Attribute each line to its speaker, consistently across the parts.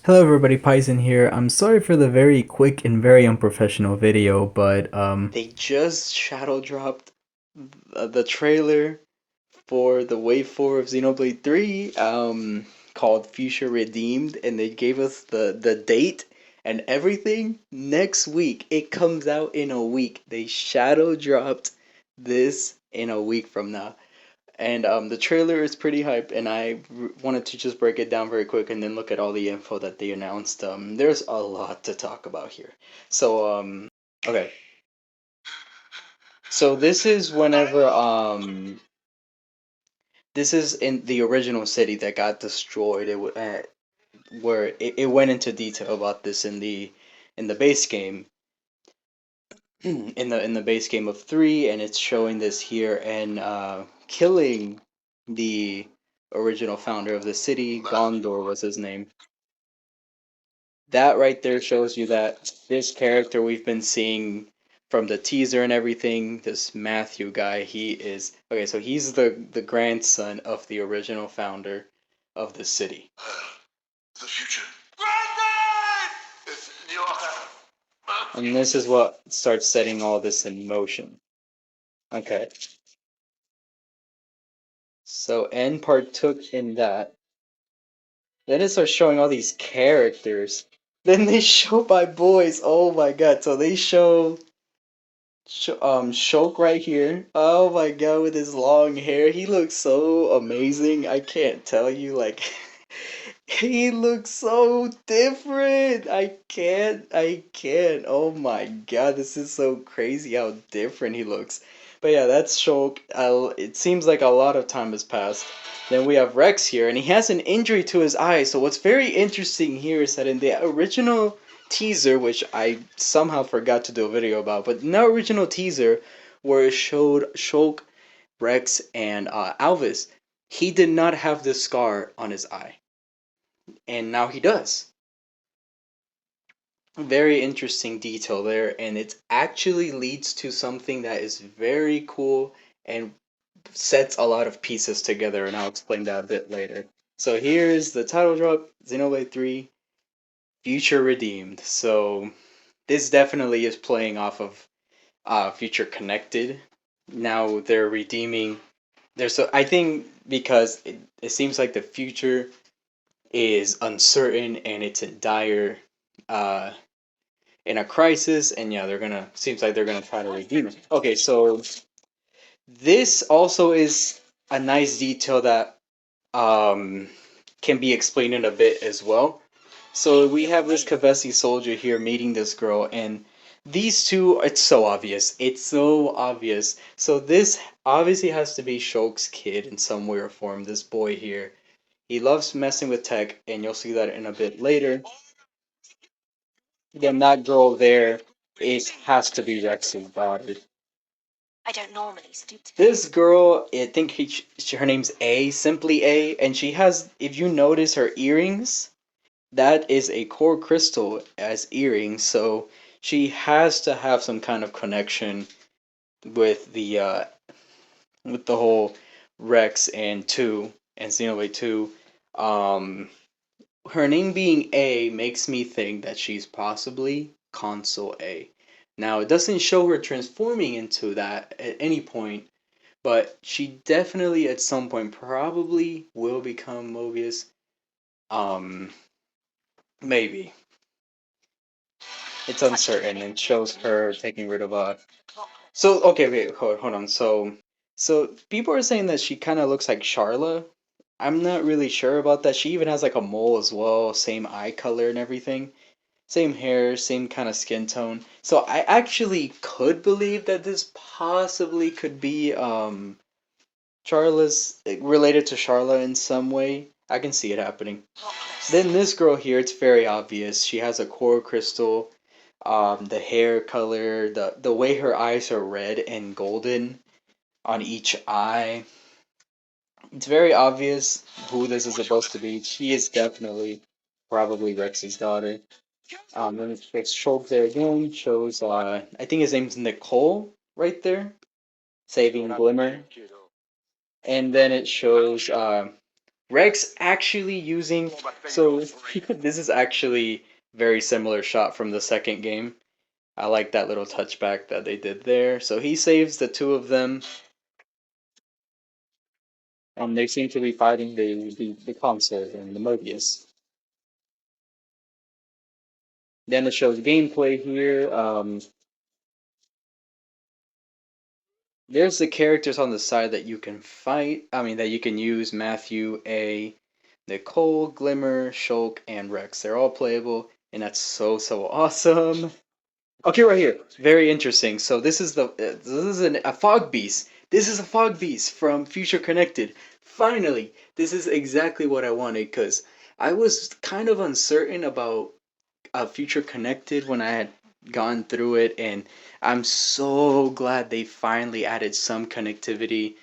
Speaker 1: Hello everybody, Pison here. I'm sorry for the very quick and very unprofessional video, but
Speaker 2: They just shadow dropped the trailer for the Wave 4 of Xenoblade 3, called Future Redeemed, and they gave us the date and everything. Next week. It comes out in a week. They shadow dropped this in a week from now. And the trailer is pretty hype, and wanted to just break it down very quick and then look at all the info that they announced. There's a lot to talk about here. So, okay. So this is in the original city that got destroyed. Where it went into detail about this in the base game, in the base game of 3, and it's showing this here, and killing the original founder of the city. Gondor was his name. That right there shows you that this character we've been seeing from the teaser and everything, this Matthew guy, he is okay. So he's the grandson of the original founder of the city. The future. And this is what starts setting all this in motion. Okay. So N partook in that. Then it starts showing all these characters. Then they show my boys. Oh my god. So they show Shulk right here. Oh my god, with his long hair. He looks so amazing. I can't tell you, like, he looks so different. I can't. Oh my god, this is so crazy how different he looks. But yeah, that's Shulk. It seems like a lot of time has passed. Then we have Rex here, and he has an injury to his eye. So what's very interesting here is that in the original teaser, which I somehow forgot to do a video about, but in the original teaser where it showed Shulk, Rex, and Alvis, he did not have this scar on his eye, and now he does. Very interesting detail there, and it actually leads to something that is very cool and sets a lot of pieces together, and I'll explain that a bit later. So here's the title drop: Xenoblade 3 Future Redeemed. So this definitely is playing off of Future Connected. Now they're redeeming. There's so I think because it seems like the future is uncertain and it's in dire uh in a crisis, and yeah, they're gonna seems like they're gonna try to redeem it. Okay, so this also is a nice detail that um can be explained in a bit as well. So we have this Kavesi soldier here meeting this girl, and these two, it's so obvious. It's so obvious. So this obviously has to be Shulk's kid in some way or form, this boy here. He loves messing with tech, and you'll see that in a bit later. Then that girl there is has to be Rex's daughter. I don't normally stoop to this girl, I think her name's A, simply A, and she has, if you notice her earrings, that is a core crystal as earrings, so she has to have some kind of connection with the whole Rex and 2 and Xenoblade 2. Um Her name being A makes me think that she's possibly Console A. Now it doesn't show her transforming into that at any point, but she definitely at some point probably will become Mobius. Um Maybe. It's uncertain and shows her taking rid of so okay, wait, hold on. So people are saying that she kind of looks like Charla. I'm not really sure about that. She even has like a mole as well, same eye color and everything. Same hair, same kind of skin tone. So I actually could believe that this possibly could be Charla's related to Charla in some way. I can see it happening. Then this girl here, it's very obvious. She has a core crystal. The hair color, the way her eyes are red and golden on each eye. It's very obvious who this is supposed to be. She is definitely probably Rex's daughter. Then it's Shulk there again. Shows I think his name's Nicole right there, saving Glimmer. And then it shows Rex actually using so this is actually very similar shot from the second game. I like that little touchback that they did there. So he saves the two of them, and they seem to be fighting the console and the Mobius. Then it shows gameplay here. There's the characters on the side that you can fight. I mean, that you can use: Matthew, A, Nicole, Glimmer, Shulk, and Rex. They're all playable, and that's so awesome. Okay, right here. Very interesting. So this is a fog beast. This is a fog beast from Future Connected. Finally, this is exactly what I wanted because I was kind of uncertain about Future Connected when I had gone through it, and I'm so glad they finally added some connectivity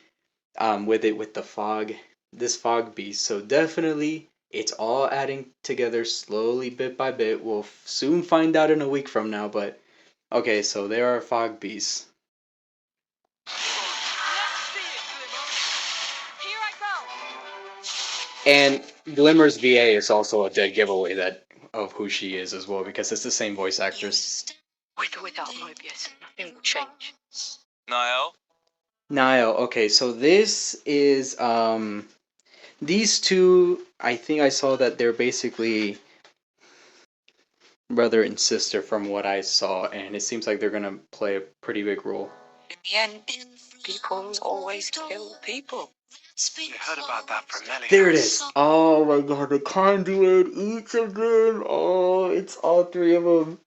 Speaker 2: with it with the fog, this fog beast. So definitely, it's all adding together slowly, bit by bit. We'll soon find out in a week from now, but okay, so there are fog beasts. And Glimmer's VA is also a dead giveaway that of who she is as well because it's the same voice actress.
Speaker 3: Without Mobius, nothing will change.
Speaker 4: Niall?
Speaker 2: Niall, okay, so this is these two, I think I saw that they're basically brother and sister from what I saw, and it seems like they're gonna play a pretty big role.
Speaker 3: In the end, people always kill people.
Speaker 4: You heard about that from Melly.
Speaker 2: There it is. Oh my god, the conduit, each of them. Oh, it's all three of them.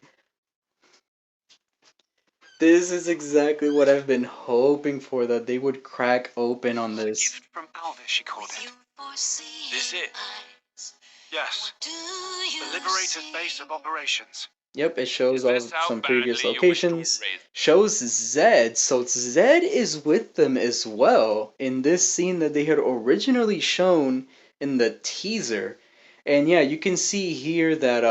Speaker 2: This is exactly what I've been hoping for, that they would crack open on this.
Speaker 4: Gift from Alvis, she called it. This it? Yes. The Liberator's base of operations.
Speaker 2: Yep, it shows
Speaker 4: Is
Speaker 2: all
Speaker 4: this how
Speaker 2: some previous
Speaker 4: badly you wish to
Speaker 2: locations.
Speaker 4: raise-
Speaker 2: Shows Zed, so Zed is with them as well in this scene that they had originally shown in the teaser. And yeah, you can see here that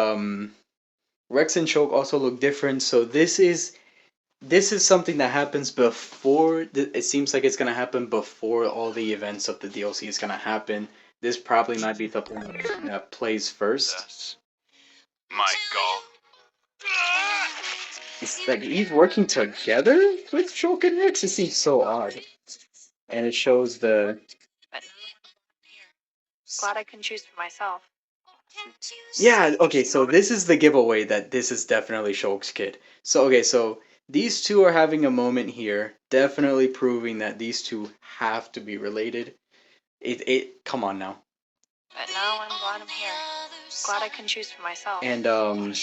Speaker 2: Rex and Choke also look different. So this is something that happens before. It seems like it's gonna happen before all the events of the DLC is gonna happen. This probably might be something that plays first.
Speaker 4: Yes. My god.
Speaker 2: It's like he's working together with Shulk and Rex. It seems so odd. And it shows the
Speaker 3: But glad I can choose for myself.
Speaker 2: yeah. Okay, so this is the giveaway that this is definitely Shulk's kid. So okay, so these two are having a moment here, definitely proving that these two have to be related. It come on now.
Speaker 3: But now I'm glad I'm here. Glad I can choose for myself.
Speaker 2: And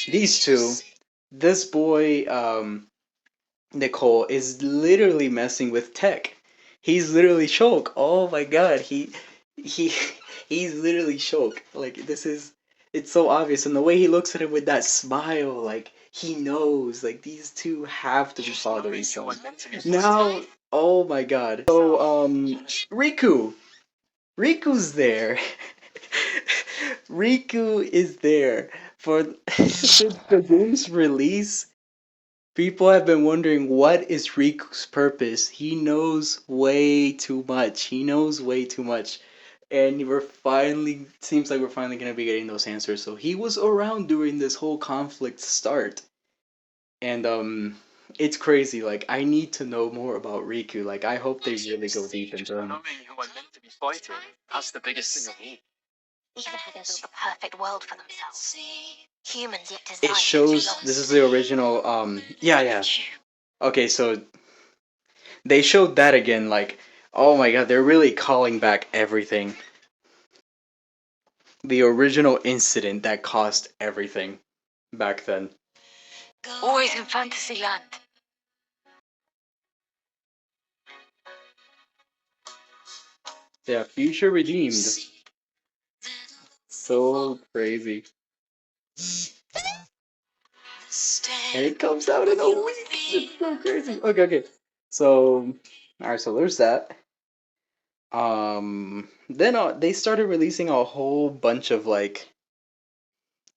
Speaker 2: these two, this boy Nicole is literally messing with tech. He's literally Shulk. Oh my god, he he's literally Shulk. Like this is, it's so obvious, and the way he looks at him with that smile, like he knows, like these two have to be father and son. Now, oh my god. So Riku, Riku's there. Riku is there for since the game's release. People have been wondering what is Riku's purpose. He knows way too much. He knows way too much. And we're finally, seems like we're finally going to be getting those answers. So he was around during this whole conflict start. And it's crazy. Like I need to know more about Riku. Like I hope they really go deep into him.
Speaker 4: Knowing who I'm meant to be fighting, that's the biggest thing of all.
Speaker 5: Even had built a perfect world for themselves. Humans yet designed
Speaker 2: It shows, this is the original, yeah. Okay, so they showed that again, like, oh my god, they're really calling back everything. The original incident that caused everything back then.
Speaker 3: Always in Fantasyland.
Speaker 2: Yeah, Future Redeemed. So crazy. And it comes out in a week. It's so crazy. Okay. So, alright, so there's that. Then they started releasing a whole bunch of like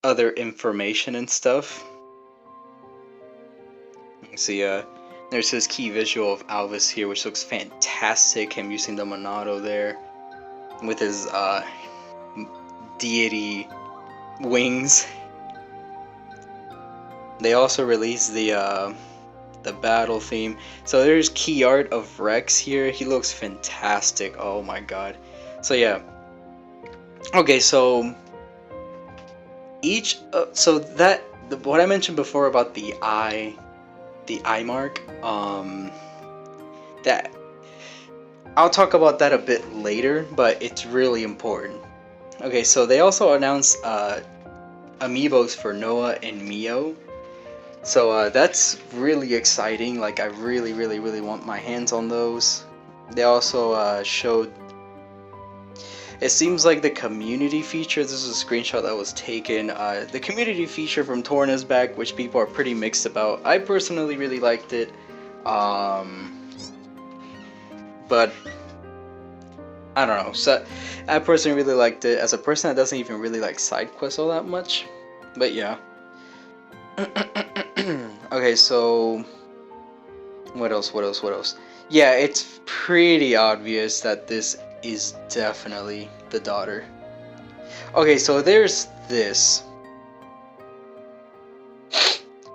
Speaker 2: other information and stuff. You see, there's his key visual of Alvis here, which looks fantastic. Him using the Monado there with his deity wings. They also released the battle theme. So there's key art of Rex here. He looks fantastic. Oh my god. So yeah. Okay, so each so that what I mentioned before about the eye mark, that I'll talk about that a bit later, but it's really important. Okay, so they also announced amiibos for Noah and Mio. So that's really exciting. Like, I really, really, really want my hands on those. They also showed. It seems like the community feature. This is a screenshot that was taken. The community feature from Torn is back, which people are pretty mixed about. I personally really liked it, but I don't know. So I personally really liked it as a person that doesn't even really like side quests all that much. But yeah. Okay, so what else? What else? What else? Yeah, it's pretty obvious that this is definitely the daughter. Okay, so there's this.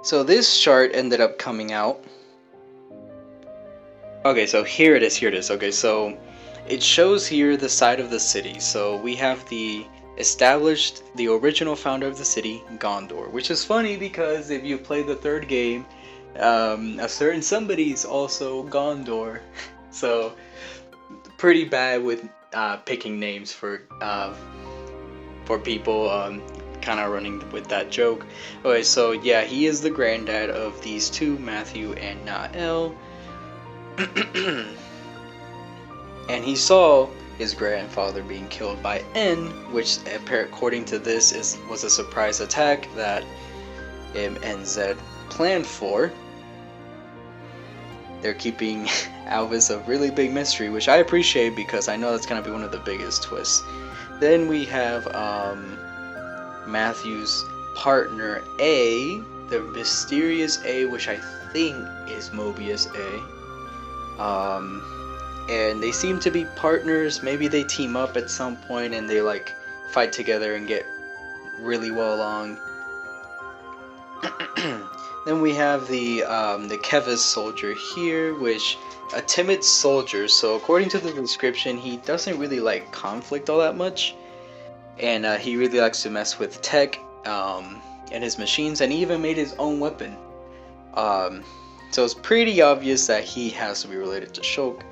Speaker 2: So this chart ended up coming out. Okay, so here it is. Here it is. Okay, so it shows here the side of the city. So we have the original founder of the city, Gondor, which is funny because if you play the third game, a certain somebody's also Gondor. So pretty bad with picking names for people, kind of running with that joke. Okay, so yeah, he is the granddad of these two, Matthew and Nael. And he saw his grandfather being killed by N, which according to this was a surprise attack that MNZ planned for. They're keeping Alvis a really big mystery, which I appreciate because I know that's gonna be one of the biggest twists. Then we have Matthew's partner A, the mysterious A, which I think is Mobius A. And they seem to be partners. Maybe they team up at some point and they like fight together and get really well along. Then we have the Kevis soldier here, which a timid soldier. So according to the description, he doesn't really like conflict all that much, and he really likes to mess with tech and his machines, and he even made his own weapon. So it's pretty obvious that he has to be related to Shulk.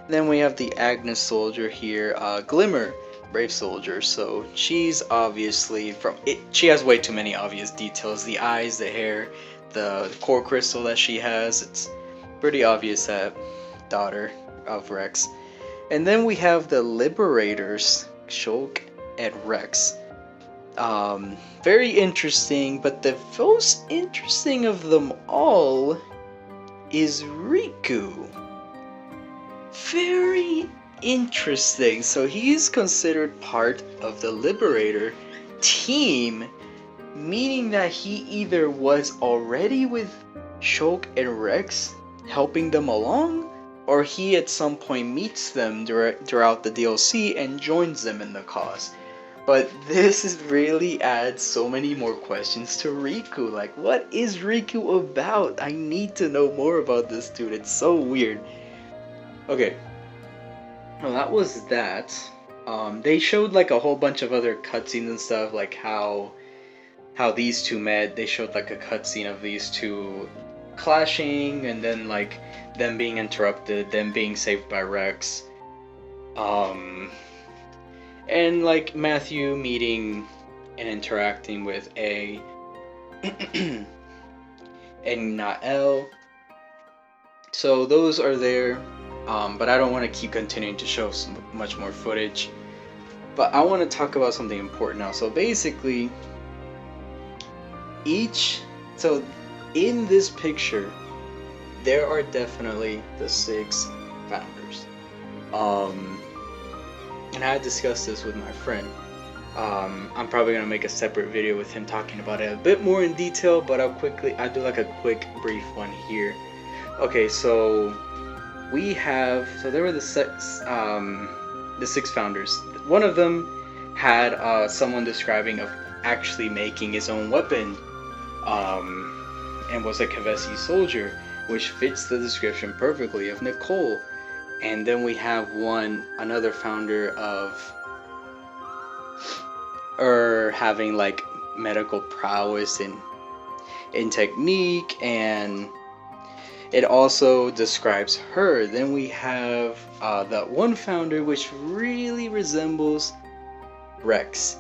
Speaker 2: Then we have the Agnes soldier here, Glimmer, brave soldier. So she's obviously from it. She has way too many obvious details: the eyes, the hair, the core crystal that she has. It's pretty obvious that daughter of Rex. And then we have the Liberators, Shulk and Rex. Very interesting, but the most interesting of them all is Riku. Very interesting. So he's considered part of the Liberator team, meaning that he either was already with Shulk and Rex, helping them along, or he at some point meets them throughout the DLC and joins them in the cause. But this really adds so many more questions to Riku. Like, what is Riku about? I need to know more about this dude. It's so weird. Okay. Well, that was that. They showed like a whole bunch of other cutscenes and stuff, like how these two met. They showed like a cutscene of these two clashing, and then like them being interrupted, them being saved by Rex. And like Matthew meeting and interacting with A and Nael. So those are there, but I don't want to keep continuing to show so much more footage. But I want to talk about something important now. So basically, so in this picture, there are definitely the 6 founders. And I discussed this with my friend. I'm probably gonna make a separate video with him talking about it a bit more in detail, but I'll do like a quick brief one here. Okay, so there were the 6 founders. One of them had someone describing of actually making his own weapon, and was a Kavesi soldier, which fits the description perfectly of Nicole. And then we have another founder of, or having like medical prowess in technique, and it also describes her. Then we have that one founder which really resembles Rex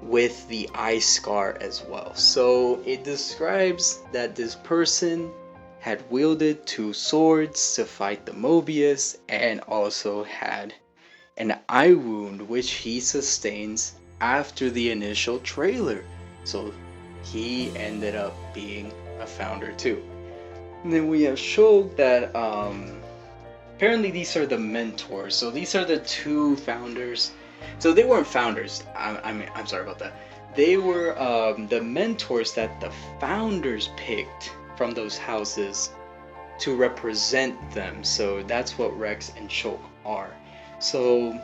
Speaker 2: with the eye scar as well. So it describes that this person had wielded 2 swords to fight the Mobius, and also had an eye wound which he sustains after the initial trailer. So he ended up being a founder too. And then we have Shulk that apparently these are the mentors. So these are the 2 founders. So they weren't founders. I'm sorry about that. They were the mentors that the founders picked from those houses to represent them. So that's what Rex and Shulk are. So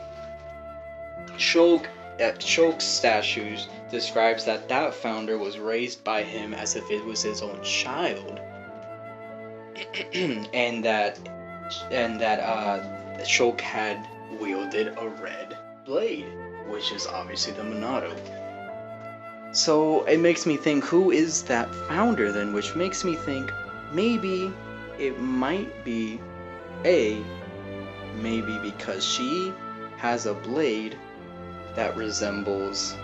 Speaker 2: Shulk's statues describes that founder was raised by him as if it was his own child, and that Shulk had wielded a red blade, which is obviously the Monado. So it makes me think, who is that founder then? Which makes me think maybe it might be maybe because she has a blade that resembles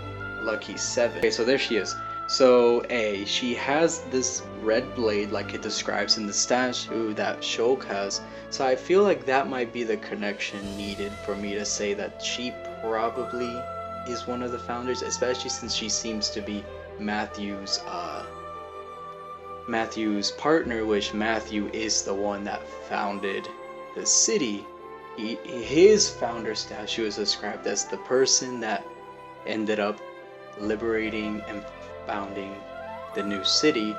Speaker 2: Lucky 7. Okay, so there she is. So she has this red blade like it describes in the statue that Shulk has. So I feel like that might be the connection needed for me to say that she probably is one of the founders, especially since she seems to be Matthew's partner, which Matthew is the one that founded the city. His founder statue is described as the person that ended up liberating and founding the new city,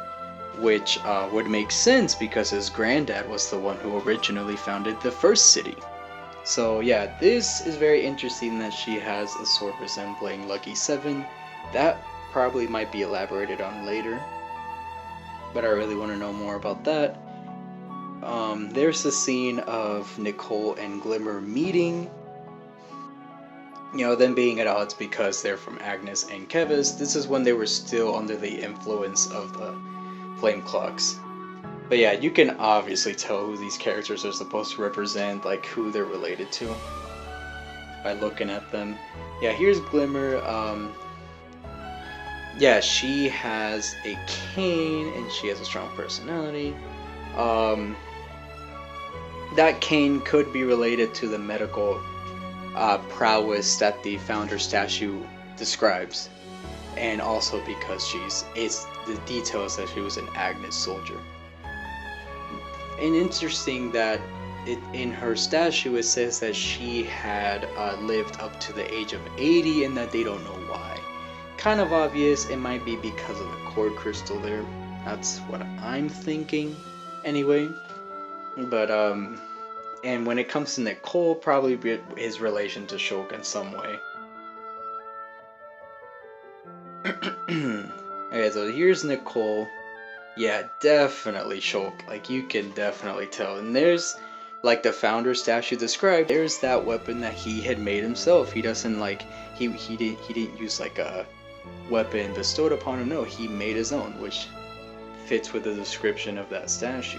Speaker 2: which would make sense because his granddad was the one who originally founded the first city. So yeah, this is very interesting that she has a sword resembling Lucky 7. That probably might be elaborated on later, but I really want to know more about that. There's the scene of Nicole and Glimmer meeting. Them being at odds because they're from Agnes and Kevis. This is when they were still under the influence of the Flame Clocks. But yeah, you can obviously tell who these characters are supposed to represent, like who they're related to, by looking at them. Yeah, here's Glimmer. Yeah, she has a cane and she has a strong personality. That cane could be related to the medical prowess that the founder statue describes, and also because it's the details that she was an Agnes soldier. And interesting that in her statue it says that she had lived up to the age of 80 and that they don't know why. Kind of obvious, it might be because of the cord crystal there. That's what I'm thinking anyway. But and when it comes to Nicole, probably his relation to Shulk in some way. Okay, so here's Nicole. Yeah, definitely Shulk. Like, you can definitely tell. And there's, like the founder statue described, there's that weapon that he had made himself. He doesn't, like, he didn't use, like, a weapon bestowed upon him. No, he made his own, which fits with the description of that statue.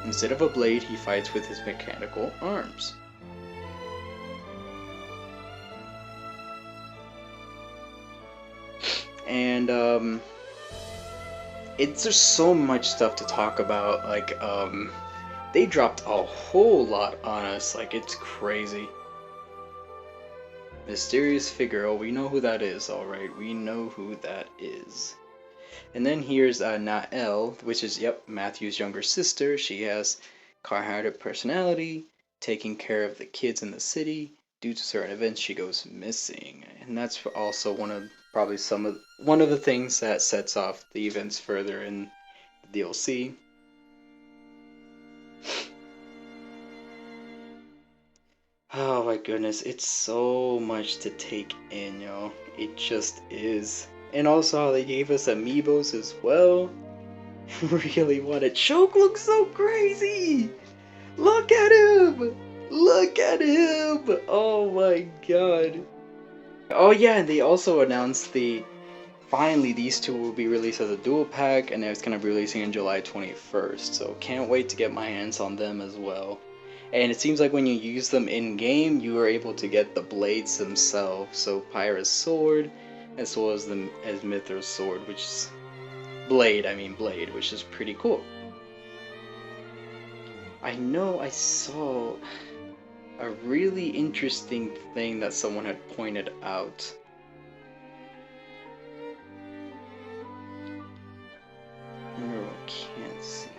Speaker 2: Instead of a blade, he fights with his mechanical arms. And it's just so much stuff to talk about. Like they dropped a whole lot on us. Like, it's crazy. Mysterious figure. Oh, we know who that is. All right, we know who that is. And then here's Nael, which is, yep, Matthew's younger sister. She has kind-hearted personality, taking care of the kids in the city. Due to certain events, she goes missing, and that's also one of the things that sets off the events further in the DLC. Oh my goodness, it's so much to take in, yo. It just is. And also how they gave us amiibos as well. Really wanted. Choke looks so crazy! Look at him! Look at him! Oh my god. Oh yeah, and they also announced finally these two will be released as a dual pack, and it's gonna be releasing in July 21st. So can't wait to get my hands on them as well. And it seems like when you use them in game, you are able to get the blades themselves. So Pyra's sword, as well as Mithra's sword, which is blade, which is pretty cool. I know I saw a really interesting thing that someone had pointed out. Oh, can't see it.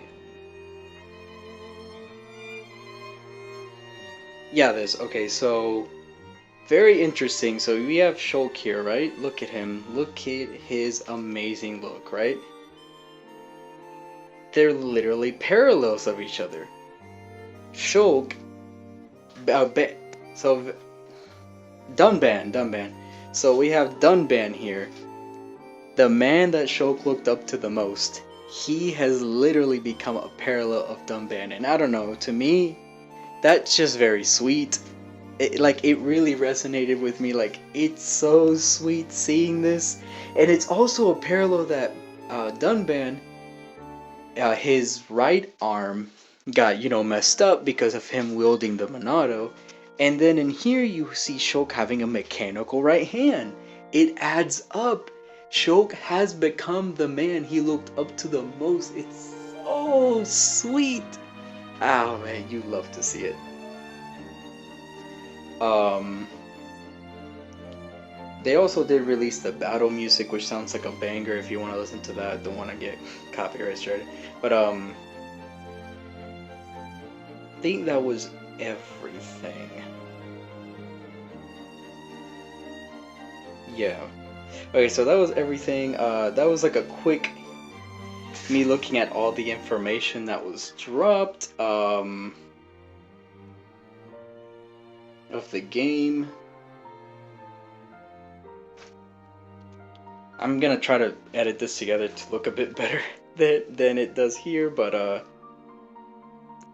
Speaker 2: Yeah, this. Okay, so very interesting. So we have Shulk here, right? Look at him. Look at his amazing look, right? They're literally parallels of each other. Shulk, so Dunban. So we have Dunban here, the man that Shulk looked up to the most. He has literally become a parallel of Dunban, and I don't know. To me, that's just very sweet. It really resonated with me. Like, it's so sweet seeing this, and it's also a parallel that Dunban, his right arm got messed up because of him wielding the Monado, and then in here you see Shulk having a mechanical right hand. It adds up. Shulk has become the man he looked up to the most. It's so sweet. Oh man, you love to see it. They also did release the battle music, which sounds like a banger. If you want to listen to that, don't want to get copyright started. But I think that was everything. Yeah. Okay, so that was everything. That was like a quick me looking at all the information that was dropped of the game. I'm gonna try to edit this together to look a bit better than it does here, but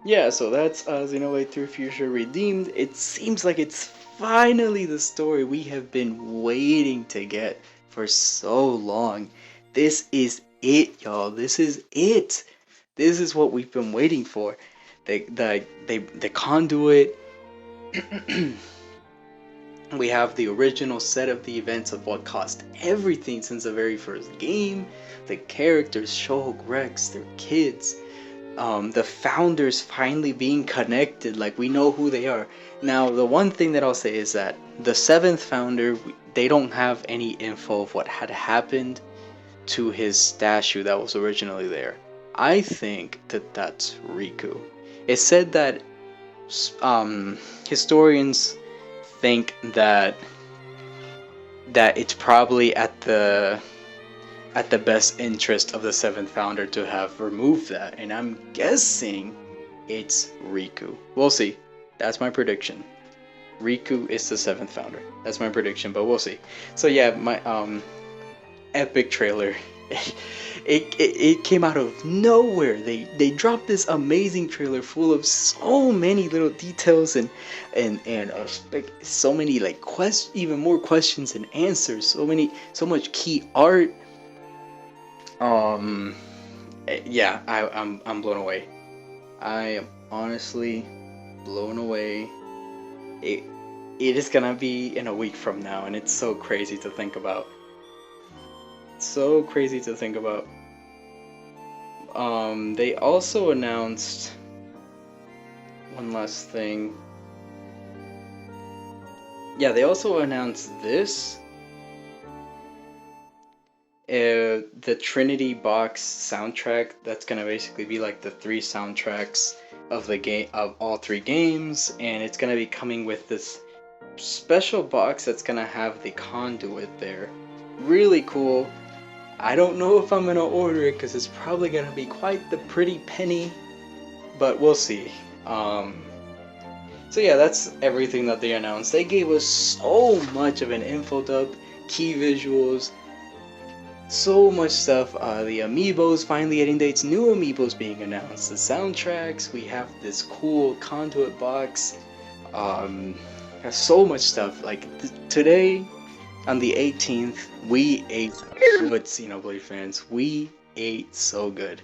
Speaker 2: yeah, so that's Xenoblade 3 Future Redeemed. It seems like it's finally the story we have been waiting to get for so long. This is it, y'all. This is it. This is what we've been waiting for. The conduit. We have the original set of the events of what caused everything since the very first game. The characters, Shulk, Rex, their kids. The founders finally being connected, like we know who they are. Now, the one thing that I'll say is that the seventh founder, they don't have any info of what had happened to his statue that was originally there. I think that that's Riku. It said that historians think that it's probably at the best interest of the seventh founder to have removed that, and I'm guessing it's Riku. We'll see. That's my prediction. Riku is the seventh founder. That's my prediction, but we'll see. So yeah, my epic trailer. It came out of nowhere. They dropped this amazing trailer full of so many little details and so many like even more questions and answers. So much key art. Yeah, I'm blown away. I am honestly blown away. It is gonna be in a week from now, and it's so crazy to think about. So crazy to think about. They also announced one last thing. Yeah, they also announced this. The Trinity Box soundtrack. That's gonna basically be like the 3 soundtracks of the game of all 3 games, and it's gonna be coming with this special box that's gonna have the conduit there. Really cool. I don't know if I'm gonna order it because it's probably gonna be quite the pretty penny, but we'll see. So yeah, that's everything that they announced. They gave us so much of an info dump, key visuals, so much stuff. The amiibos finally getting dates, new amiibos being announced, the soundtracks. We have this cool conduit box. There's so much stuff. Like today, on the 18th, we ate good, Xenoblade fans. We ate so good.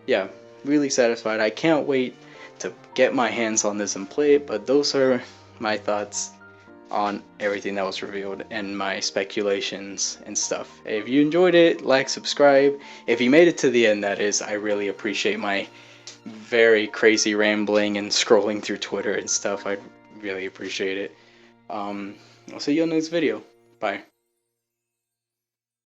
Speaker 2: Yeah, really satisfied. I can't wait to get my hands on this and play it. But those are my thoughts on everything that was revealed and my speculations and stuff. If you enjoyed it, like, subscribe. If you made it to the end, that is, I really appreciate my very crazy rambling and scrolling through Twitter and stuff. I really appreciate it. I'll see you on the next video. Bye.